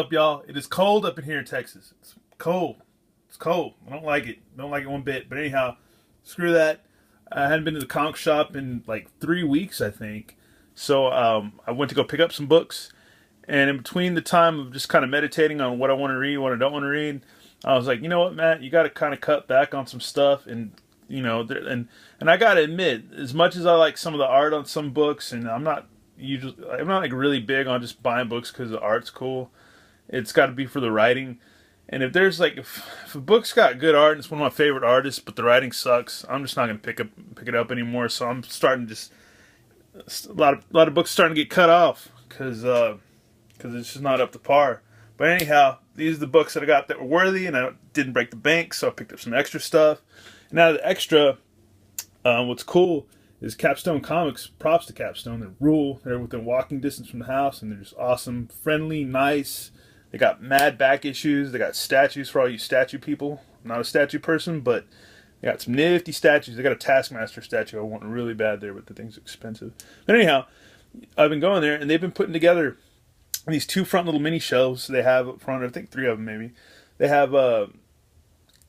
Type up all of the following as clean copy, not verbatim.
up, y'all. It is cold up in here in Texas. It's cold. It's cold. I don't like it. Don't like it one bit. But anyhow, screw that. I hadn't been to the comic shop in like 3 weeks, I think. So I went to go pick up some books. And in between the time of just kind of meditating on what I want to read, what I don't want to read, I was like, you know what, Matt, you got to kind of cut back on some stuff. And and I got to admit, as much as I like some of the art on some books, and I'm not like really big on just buying books because the art's cool. It's got to be for the writing. And if there's like if a book's got good art and it's one of my favorite artists, but the writing sucks, I'm just not gonna pick it up anymore. So I'm starting to just a lot of books starting to get cut off because it's just not up to par. But anyhow, these are the books that I got that were worthy, and I didn't break the bank, so I picked up some extra stuff. And out of the extra, what's cool is Capstone Comics. Props to Capstone. They rule. They're within walking distance from the house, and they're just awesome, friendly, nice. They got mad back issues. They got statues for all you statue people. I'm not a statue person, but they got some nifty statues. They got a Taskmaster statue I want really bad there, but the thing's expensive. But anyhow, I've been going there, and they've been putting together these two front little mini shelves they have up front. I think 3 of them maybe. They have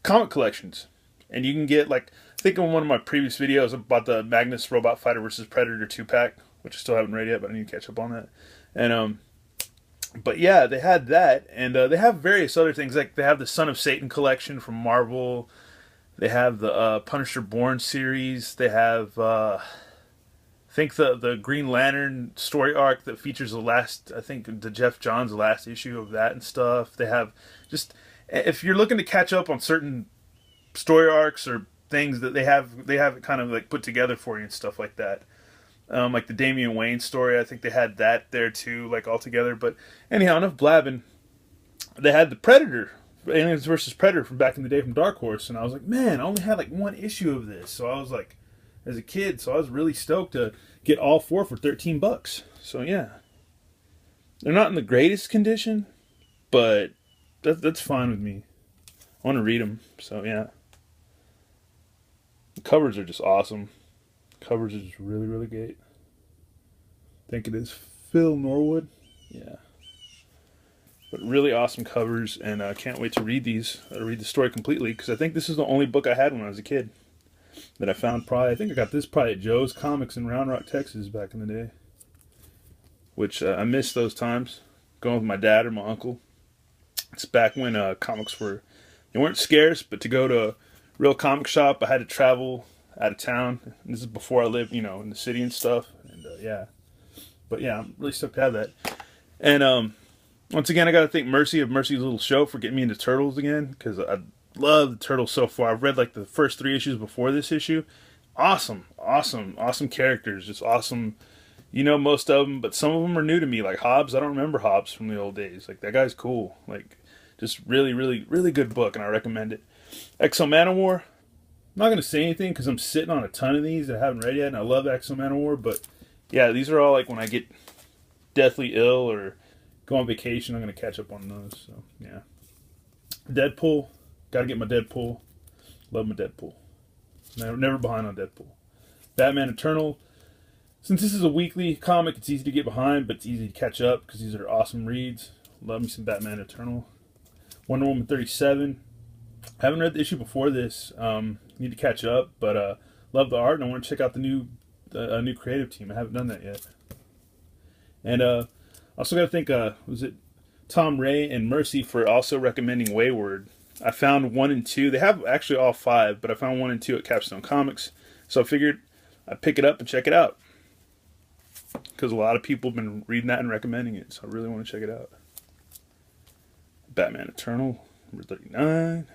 comic collections, and you can get like I think in one of my previous videos about the Magnus Robot Fighter versus Predator 2-pack, which I still haven't read yet, but I need to catch up on that. And but yeah, they had that, and they have various other things. Like they have the Son of Satan collection from Marvel. They have the Punisher Born series. They have I think the Green Lantern story arc that features the Jeff Johns last issue of that and stuff. They have just if you're looking to catch up on certain story arcs or things that they have it kind of like put together for you and stuff like that. Like the Damian Wayne story, I think they had that there too, like all together. But anyhow, enough blabbing. They had the Predator, Aliens versus Predator from back in the day from Dark Horse, and I was like, man, I only had like one issue of this, so I was like, as a kid, so I was really stoked to get all 4 for $13. So yeah, they're not in the greatest condition, but that's fine with me. I want to read them, so yeah. The covers are just awesome. Covers is really, really great. I think it is Phil Norwood. Yeah. But really awesome covers, and I can't wait to read these. Read the story completely, because I think this is the only book I had when I was a kid that I found I think I got this probably at Joe's Comics in Round Rock, Texas back in the day. Which I miss those times, going with my dad or my uncle. It's back when comics they weren't scarce, but to go to a real comic shop, I had to travel out of town. This is before I lived, in the city and stuff. And yeah, but yeah, I'm really stoked to have that. And once again, I got to thank Mercy of Mercy's Little Show for getting me into Turtles again, because I love the Turtles so far. I've read like the first 3 issues before this issue. Awesome characters, just awesome. Most of them, but some of them are new to me. Like Hobbs, I don't remember Hobbs from the old days. Like that guy's cool. Like just really, really, really good book, and I recommend it. Exo Manowar. I'm not going to say anything because I'm sitting on a ton of these that I haven't read yet, and I love Exo Manowar, but yeah, these are all like when I get deathly ill or go on vacation, I'm going to catch up on those. So yeah. Deadpool. Got to get my Deadpool. Love my Deadpool. Never behind on Deadpool. Batman Eternal. Since this is a weekly comic, it's easy to get behind, but it's easy to catch up because these are awesome reads. Love me some Batman Eternal. Wonder Woman 37. I haven't read the issue before this. Need to catch up, but love the art, and I want to check out the new creative team. I haven't done that yet. And also got to thank was it Tom Ray and Mercy for also recommending Wayward. I found 1 and 2. They have actually all 5, but I found 1 and 2 at Capstone Comics, so I figured I'd pick it up and check it out because a lot of people have been reading that and recommending it, so I really want to check it out. Batman Eternal number 39.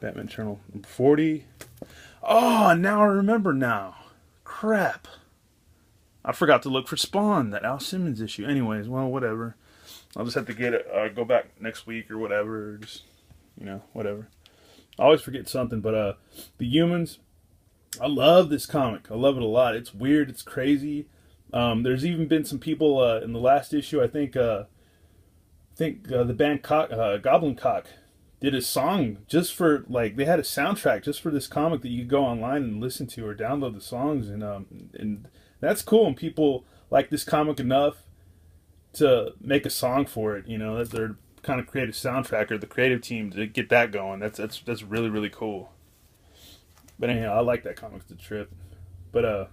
Batman Eternal number 40. Oh, now I remember now. Crap. I forgot to look for Spawn, that Al Simmons issue. Anyways, well, whatever. I'll just have to get it, go back next week or whatever. Or just, whatever. I always forget something, but The Humans, I love this comic. I love it a lot. It's weird. It's crazy. There's even been some people in the last issue, I think the band Goblin Cock did a song just for, like, they had a soundtrack just for this comic that you could go online and listen to or download the songs, and that's cool, and people like this comic enough to make a song for it. You know, that they're kind of create a soundtrack, or the creative team to get that going. That's really really cool. But anyhow, I like that comic. It's a trip. But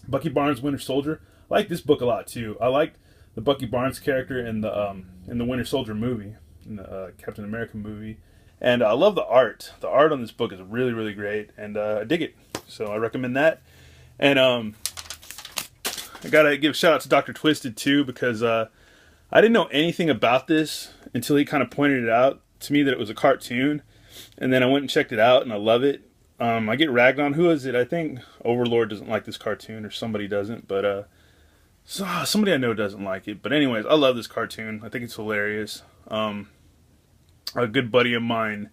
Bucky Barnes, Winter Soldier. I like this book a lot too. I liked the Bucky Barnes character in the Winter Soldier movie, in the Captain America movie, and I love the art. The art on this book is really really great, and I dig it. So I recommend that. And I gotta give a shout out to Dr. Twisted too, because I didn't know anything about this until he kind of pointed it out to me that it was a cartoon, and then I went and checked it out, and I love it. I get ragged on. Who is it? I think Overlord doesn't like this cartoon, or somebody doesn't, but somebody I know doesn't like it. But anyways, I love this cartoon. I think it's hilarious. A good buddy of mine,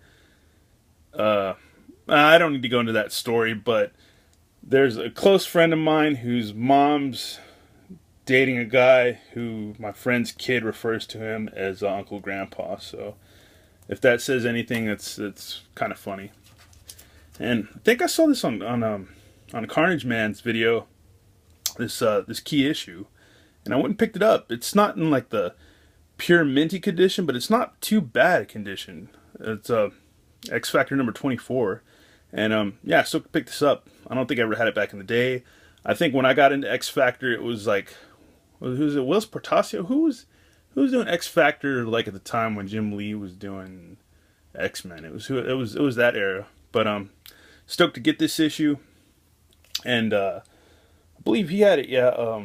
I don't need to go into that story, but there's a close friend of mine whose mom's dating a guy who my friend's kid refers to him as Uncle Grandpa. So if that says anything, it's kind of funny. And I think I saw this on Carnage Man's video, this key issue, and I went and picked it up. It's not in like the pure minty condition, but it's not too bad a condition. It's X Factor number 24, and yeah, I still picked this up. I don't think I ever had it back in the day. I think when I got into X Factor, it was like, who's it? Willis Portacio? Who was doing X Factor like at the time when Jim Lee was doing X-Men? It was that era. But stoked to get this issue, and I believe he had it. Yeah,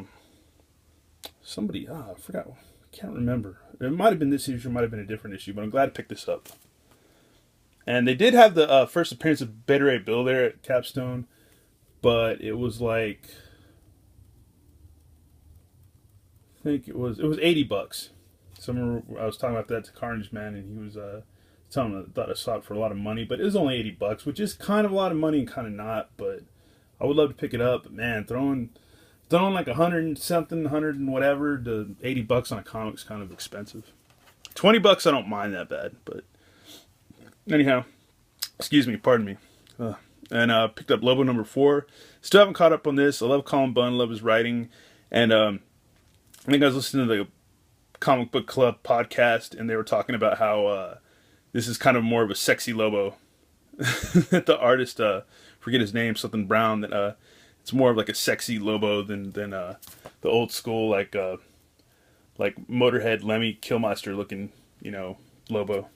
somebody. I forgot. I can't remember. It might have been this issue. It might have been a different issue. But I'm glad to pick this up. And they did have the first appearance of Beta Ray Bill there at Capstone, but it was like, I think it was $80. So I was talking about that to Carnage Man, and he was telling me I thought I saw it for a lot of money, but it was only $80, which is kind of a lot of money and kind of not. But I would love to pick it up. But man, throwing like 100 and something, 100 and whatever to $80 on a comic is kind of expensive. $20 I don't mind that bad, but anyhow, excuse me, pardon me. And picked up Lobo number 4. Still haven't caught up on this. I love Colin Bunn, love his writing, and I think I was listening to the Comic Book Club podcast, and they were talking about how this is kind of more of a sexy Lobo. That the artist, forget his name, something Brown. That it's more of like a sexy Lobo than the old school like Motorhead Lemmy Kilmister looking, Lobo.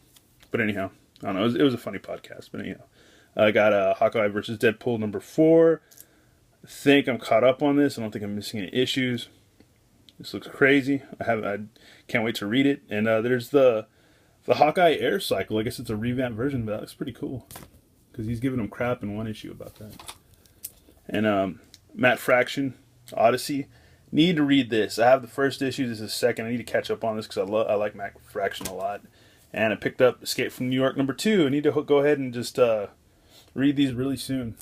But anyhow, I don't know. It was a funny podcast. But anyhow, I got Hawkeye versus Deadpool number 4. I think I'm caught up on this. I don't think I'm missing any issues. This looks crazy. I can't wait to read it. And there's the Hawkeye Air Cycle. I guess it's a revamped version, but that looks pretty cool, because he's giving them crap in one issue about that. And Matt Fraction, Odyssey. Need to read this. I have the first issue. This is the second. I need to catch up on this because I like Matt Fraction a lot. And I picked up Escape from New York number 2. I need to go ahead and just read these really soon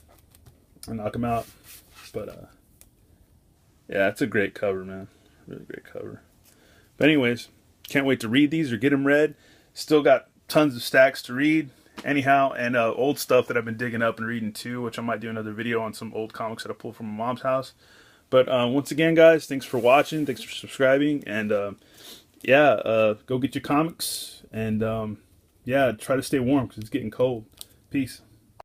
and knock them out. But yeah, it's a great cover, man. Really great cover. But anyways, can't wait to read these or get them read. Still got tons of stacks to read. Anyhow, and old stuff that I've been digging up and reading too, which I might do another video on some old comics that I pulled from my mom's house. But once again, guys, thanks for watching. Thanks for subscribing. And yeah, go get your comics. And yeah, try to stay warm because it's getting cold. Peace.